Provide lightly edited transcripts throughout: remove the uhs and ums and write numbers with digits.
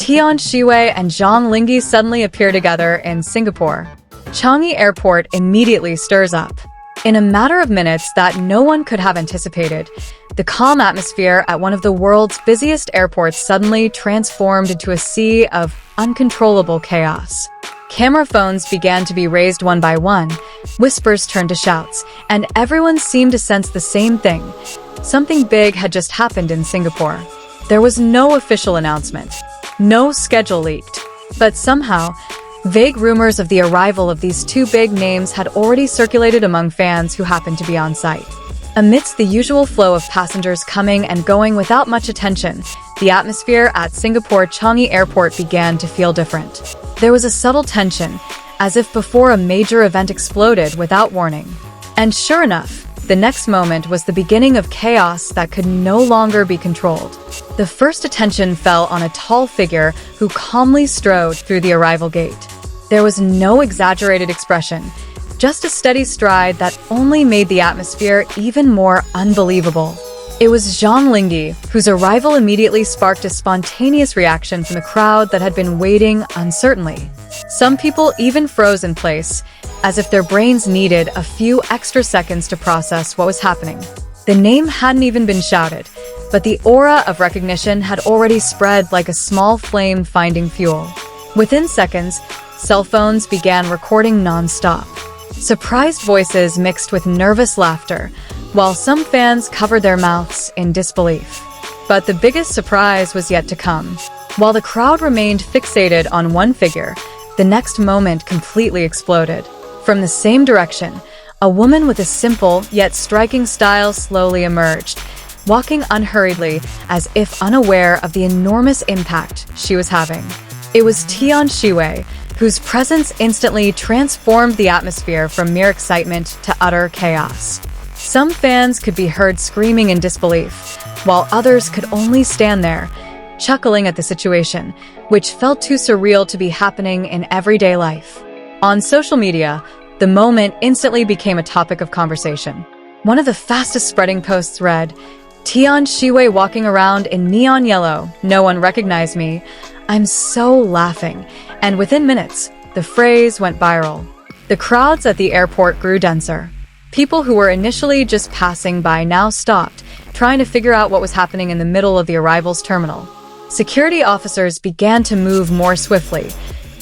Tian Xiwei and Zhang Linghe suddenly appear together in Singapore. Changi Airport immediately stirs up. In a matter of minutes that no one could have anticipated, the calm atmosphere at one of the world's busiest airports suddenly transformed into a sea of uncontrollable chaos. Camera phones began to be raised one by one, whispers turned to shouts, and everyone seemed to sense the same thing. Something big had just happened in Singapore. There was no official announcement, no schedule leaked, but somehow, vague rumors of the arrival of these two big names had already circulated among fans who happened to be on site. Amidst the usual flow of passengers coming and going without much attention, the atmosphere at Singapore Changi Airport began to feel different. There was a subtle tension, as if before a major event exploded without warning. And sure enough, the next moment was the beginning of chaos that could no longer be controlled. The first attention fell on a tall figure who calmly strode through the arrival gate. There was no exaggerated expression, just a steady stride that only made the atmosphere even more unbelievable. It was Zhang Linghe, whose arrival immediately sparked a spontaneous reaction from the crowd that had been waiting uncertainly. Some people even froze in place, as if their brains needed a few extra seconds to process what was happening. The name hadn't even been shouted, but the aura of recognition had already spread like a small flame finding fuel. Within seconds, cell phones began recording non-stop. Surprised voices mixed with nervous laughter, while some fans covered their mouths in disbelief. But the biggest surprise was yet to come. While the crowd remained fixated on one figure, the next moment completely exploded. From the same direction, a woman with a simple yet striking style slowly emerged, walking unhurriedly as if unaware of the enormous impact she was having. It was Tian Xiwei, whose presence instantly transformed the atmosphere from mere excitement to utter chaos. Some fans could be heard screaming in disbelief, while others could only stand there, chuckling at the situation, which felt too surreal to be happening in everyday life. On social media, the moment instantly became a topic of conversation. One of the fastest spreading posts read, "Tian Xiwei walking around in neon yellow. No one recognized me. I'm so laughing." And within minutes, the phrase went viral. The crowds at the airport grew denser. People who were initially just passing by now stopped, trying to figure out what was happening in the middle of the arrivals terminal. Security officers began to move more swiftly,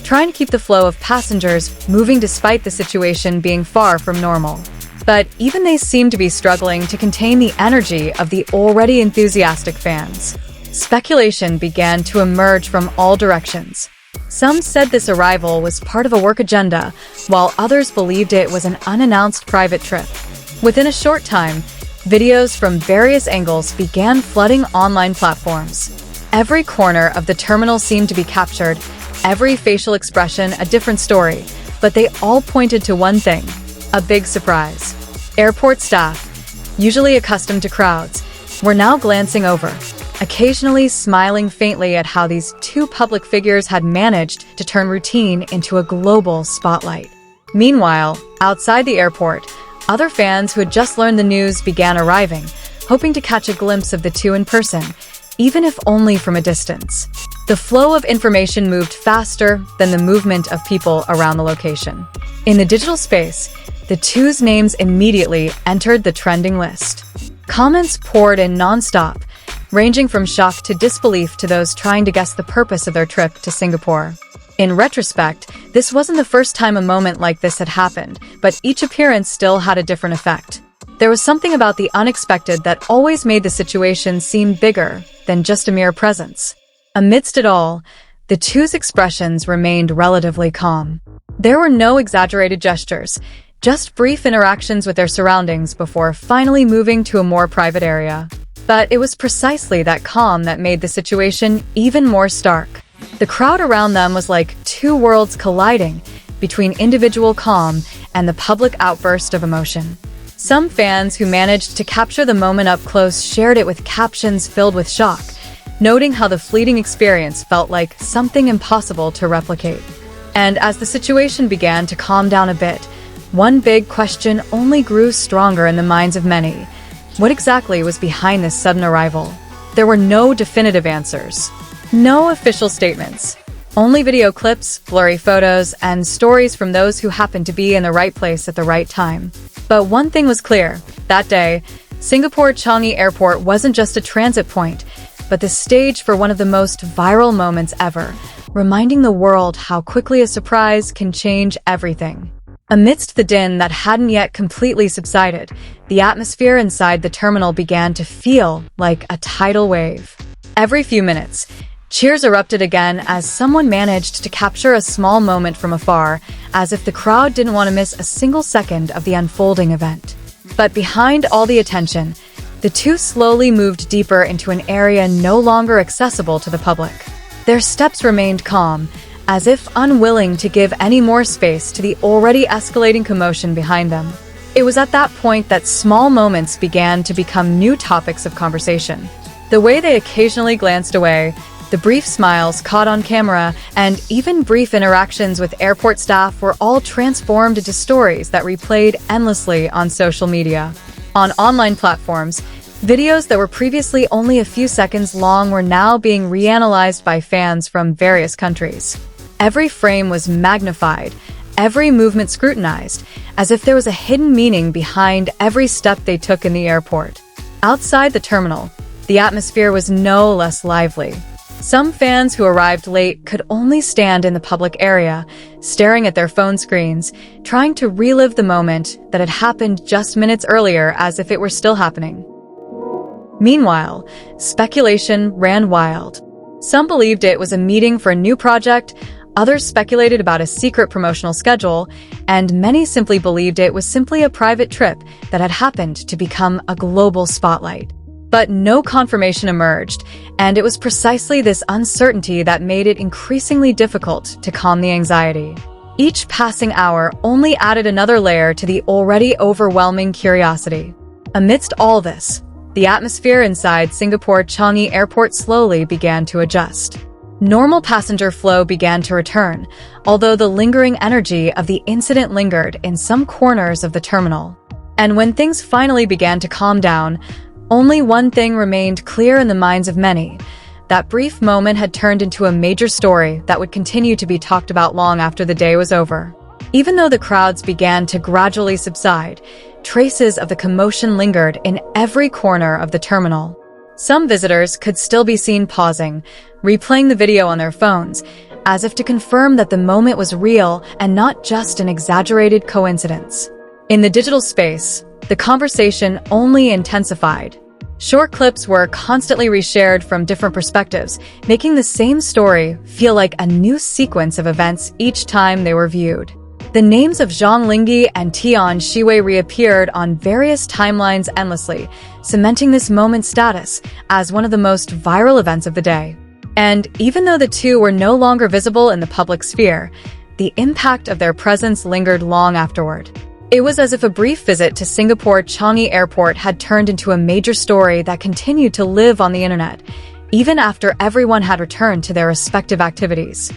trying to keep the flow of passengers moving despite the situation being far from normal. But even they seemed to be struggling to contain the energy of the already enthusiastic fans. Speculation began to emerge from all directions. Some said this arrival was part of a work agenda, while others believed it was an unannounced private trip. Within a short time, videos from various angles began flooding online platforms. Every corner of the terminal seemed to be captured, every facial expression a different story, but they all pointed to one thing: a big surprise. Airport staff, usually accustomed to crowds, were now glancing over, occasionally smiling faintly at how these two public figures had managed to turn routine into a global spotlight. Meanwhile, outside the airport, other fans who had just learned the news began arriving, hoping to catch a glimpse of the two in person, even if only from a distance. The flow of information moved faster than the movement of people around the location. In the digital space, the two's names immediately entered the trending list. Comments poured in non-stop, ranging from shock to disbelief to those trying to guess the purpose of their trip to Singapore. In retrospect, this wasn't the first time a moment like this had happened, but each appearance still had a different effect. There was something about the unexpected that always made the situation seem bigger than just a mere presence. Amidst it all, the two's expressions remained relatively calm. There were no exaggerated gestures, just brief interactions with their surroundings before finally moving to a more private area. But it was precisely that calm that made the situation even more stark. The crowd around them was like two worlds colliding between individual calm and the public outburst of emotion. Some fans who managed to capture the moment up close shared it with captions filled with shock, noting how the fleeting experience felt like something impossible to replicate. And as the situation began to calm down a bit, one big question only grew stronger in the minds of many. What exactly was behind this sudden arrival? There were no definitive answers. No official statements. Only video clips, blurry photos, and stories from those who happened to be in the right place at the right time. But one thing was clear. That day, Singapore Changi Airport wasn't just a transit point, but the stage for one of the most viral moments ever, reminding the world how quickly a surprise can change everything. Amidst the din that hadn't yet completely subsided, the atmosphere inside the terminal began to feel like a tidal wave. Every few minutes, cheers erupted again as someone managed to capture a small moment from afar, as if the crowd didn't want to miss a single second of the unfolding event. But behind all the attention, the two slowly moved deeper into an area no longer accessible to the public. Their steps remained calm, as if unwilling to give any more space to the already escalating commotion behind them. It was at that point that small moments began to become new topics of conversation. The way they occasionally glanced away, the brief smiles caught on camera, and even brief interactions with airport staff were all transformed into stories that replayed endlessly on social media. On online platforms, videos that were previously only a few seconds long were now being reanalyzed by fans from various countries. Every frame was magnified, every movement scrutinized, as if there was a hidden meaning behind every step they took in the airport. Outside the terminal, the atmosphere was no less lively. Some fans who arrived late could only stand in the public area, staring at their phone screens, trying to relive the moment that had happened just minutes earlier as if it were still happening. Meanwhile, speculation ran wild. Some believed it was a meeting for a new project, others speculated about a secret promotional schedule, and many simply believed it was simply a private trip that had happened to become a global spotlight. But no confirmation emerged, and it was precisely this uncertainty that made it increasingly difficult to calm the anxiety. Each passing hour only added another layer to the already overwhelming curiosity. Amidst all this, the atmosphere inside Singapore Changi Airport slowly began to adjust. Normal passenger flow began to return, although the lingering energy of the incident lingered in some corners of the terminal. And when things finally began to calm down, only one thing remained clear in the minds of many. That brief moment had turned into a major story that would continue to be talked about long after the day was over. Even though the crowds began to gradually subside, traces of the commotion lingered in every corner of the terminal. Some visitors could still be seen pausing, replaying the video on their phones, as if to confirm that the moment was real and not just an exaggerated coincidence. In the digital space, the conversation only intensified. Short clips were constantly reshared from different perspectives, making the same story feel like a new sequence of events each time they were viewed. The names of Zhang Linghe and Tian Xiwei reappeared on various timelines endlessly, cementing this moment's status as one of the most viral events of the day. And even though the two were no longer visible in the public sphere, the impact of their presence lingered long afterward. It was as if a brief visit to Singapore Changi Airport had turned into a major story that continued to live on the internet, even after everyone had returned to their respective activities.